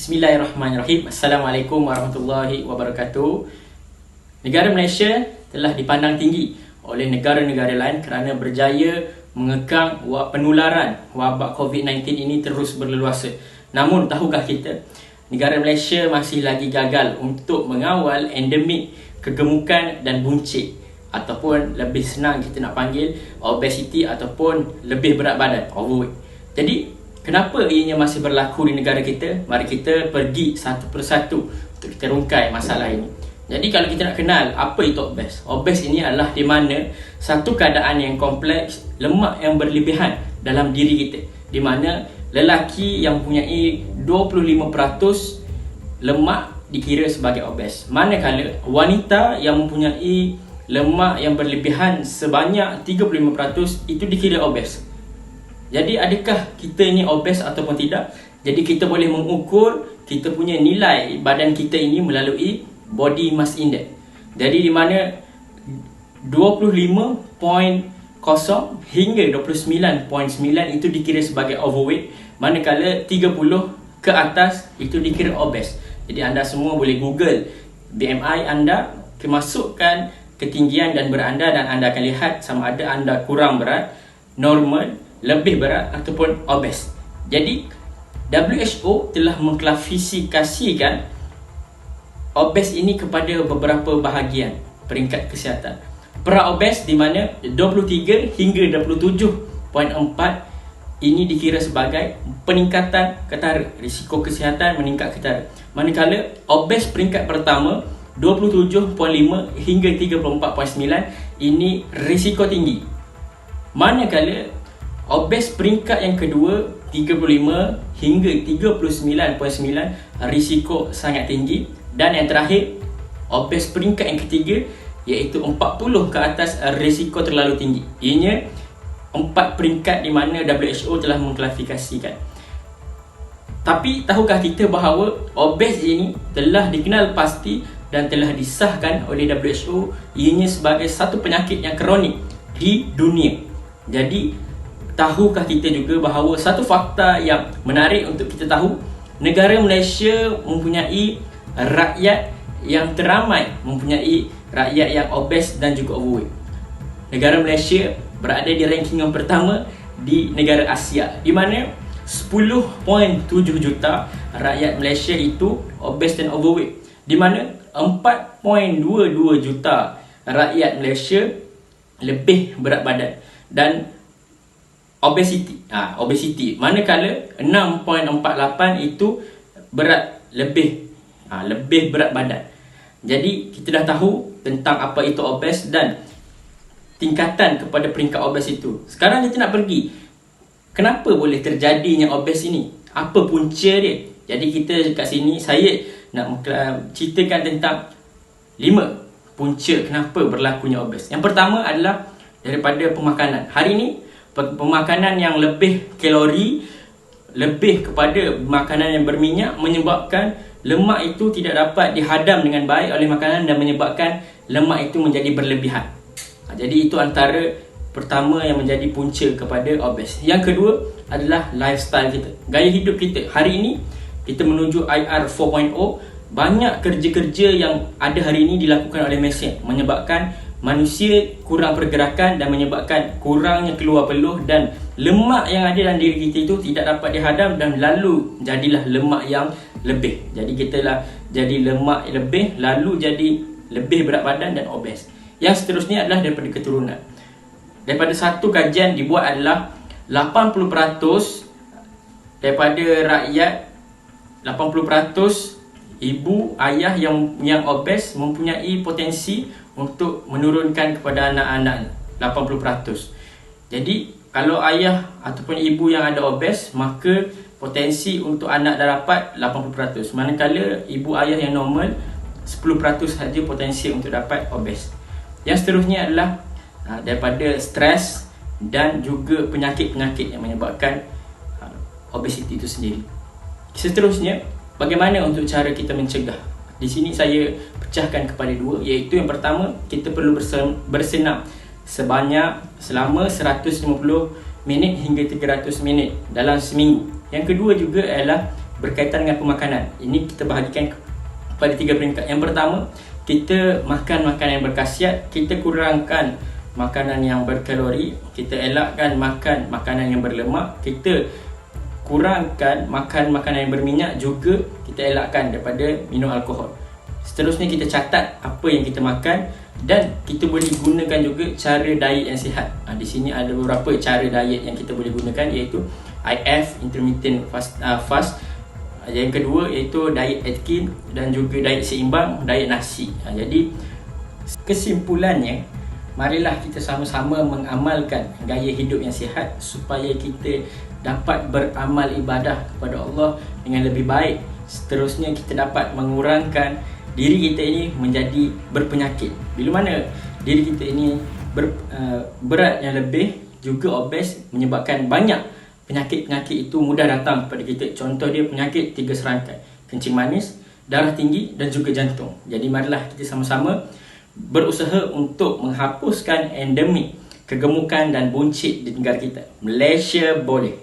Bismillahirrahmanirrahim. Assalamualaikum warahmatullahi wabarakatuh. Negara Malaysia telah dipandang tinggi oleh negara-negara lain kerana berjaya mengekang penularan wabak COVID-19 ini terus berleluasa. Namun tahukah kita, negara Malaysia masih lagi gagal untuk mengawal endemik kegemukan dan buncit, ataupun lebih senang kita nak panggil obesiti ataupun lebih berat badan, overweight. Jadi kenapa ianya masih berlaku di negara kita? Mari kita pergi satu persatu untuk kita rungkai masalah ini. Jadi kalau kita nak kenal apa itu obes, obes ini adalah di mana satu keadaan yang kompleks lemak yang berlebihan dalam diri kita, di mana lelaki yang mempunyai 25% lemak dikira sebagai obes, manakala wanita yang mempunyai lemak yang berlebihan sebanyak 35% itu dikira obes. Jadi adakah kita ini obes ataupun tidak? Jadi kita boleh mengukur kita punya nilai badan kita ini melalui body mass index. Jadi di mana 25.0 hingga 29.9 itu dikira sebagai overweight, manakala 30 ke atas itu dikira obes. Jadi anda semua boleh Google BMI anda, masukkan ketinggian dan berat anda, dan anda akan lihat sama ada anda kurang berat, normal, lebih berat ataupun obes. Jadi WHO telah mengklasifikasikan obes ini kepada beberapa bahagian peringkat kesihatan. Pra-obes di mana 23 hingga 27.4 ini dikira sebagai peningkatan ketara, risiko kesihatan meningkat ketara. Manakala obes peringkat pertama 27.5 hingga 34.9 ini risiko tinggi. Manakala obes peringkat yang kedua 35 hingga 39.9 risiko sangat tinggi, dan yang terakhir obes peringkat yang ketiga iaitu 40 ke atas risiko terlalu tinggi. Ianya 4 peringkat di mana WHO telah mengklasifikasikan. Tapi tahukah kita bahawa obes ini telah dikenal pasti dan telah disahkan oleh WHO ianya sebagai satu penyakit yang kronik di dunia. Jadi tahukah kita juga bahawa satu fakta yang menarik untuk kita tahu, negara Malaysia mempunyai rakyat yang teramai, mempunyai rakyat yang obes dan juga overweight. Negara Malaysia berada di ranking yang pertama di negara Asia, di mana 10.7 juta rakyat Malaysia itu obes dan overweight, di mana 4.22 juta rakyat Malaysia lebih berat badan dan obesiti, manakala 6.48 itu berat lebih berat badan. Jadi kita dah tahu tentang apa itu obes dan tingkatan kepada peringkat obes itu. Sekarang kita nak pergi, kenapa boleh terjadinya obes ini? Apa punca dia? Jadi kita kat sini saya nak ceritakan tentang 5 punca kenapa berlakunya obes. Yang pertama adalah daripada pemakanan. Hari ini pemakanan yang lebih kalori, lebih kepada makanan yang berminyak menyebabkan lemak itu tidak dapat dihadam dengan baik oleh makanan dan menyebabkan lemak itu menjadi berlebihan. Jadi itu antara pertama yang menjadi punca kepada obes. Yang kedua adalah lifestyle kita, gaya hidup kita. Hari ini kita menuju IR 4.0. Banyak kerja-kerja yang ada hari ini dilakukan oleh mesin, menyebabkan manusia kurang pergerakan dan menyebabkan kurangnya keluar peluh, dan lemak yang ada dalam diri kita itu tidak dapat dihadam dan lalu jadilah lemak yang lebih. Jadi kita lah jadi lemak lebih, lalu jadi lebih berat badan dan obes. Yang seterusnya adalah daripada keturunan. Daripada satu kajian dibuat adalah 80% daripada rakyat, 80% ibu ayah yang obes mempunyai potensi untuk menurunkan kepada anak-anak 80%. Jadi kalau ayah ataupun ibu yang ada obes, maka potensi untuk anak dah dapat 80%. Manakala ibu ayah yang normal 10% saja potensi untuk dapat obes. Yang seterusnya adalah daripada stres dan juga penyakit-penyakit yang menyebabkan obesiti itu sendiri. Seterusnya, bagaimana untuk cara kita mencegah? Di sini saya pecahkan kepada 2, iaitu yang pertama, kita perlu bersenam selama 150 minit hingga 300 minit dalam seminggu. Yang kedua juga adalah berkaitan dengan pemakanan. Ini kita bahagikan pada 3 peringkat. Yang pertama, kita makan makanan yang berkhasiat, kita kurangkan makanan yang berkalori, kita elakkan makan makanan yang berlemak, kita kurangkan makan makanan yang berminyak, juga kita elakkan daripada minum alkohol. Seterusnya kita catat apa yang kita makan dan kita boleh gunakan juga cara diet yang sihat. Di sini ada beberapa cara diet yang kita boleh gunakan, iaitu IF, intermittent fast. Yang kedua iaitu diet Atkins dan juga diet seimbang, diet nasi. Jadi kesimpulannya, marilah kita sama-sama mengamalkan gaya hidup yang sihat supaya kita dapat beramal ibadah kepada Allah dengan lebih baik. Seterusnya kita dapat mengurangkan diri kita ini menjadi berpenyakit. Bila mana diri kita ini berat yang lebih, juga obes, menyebabkan banyak penyakit-penyakit itu mudah datang kepada kita. Contoh dia penyakit 3 serangkai, kencing manis, darah tinggi dan juga jantung. Jadi marilah kita sama-sama berusaha untuk menghapuskan endemik kegemukan dan buncit di negara kita. Malaysia boleh.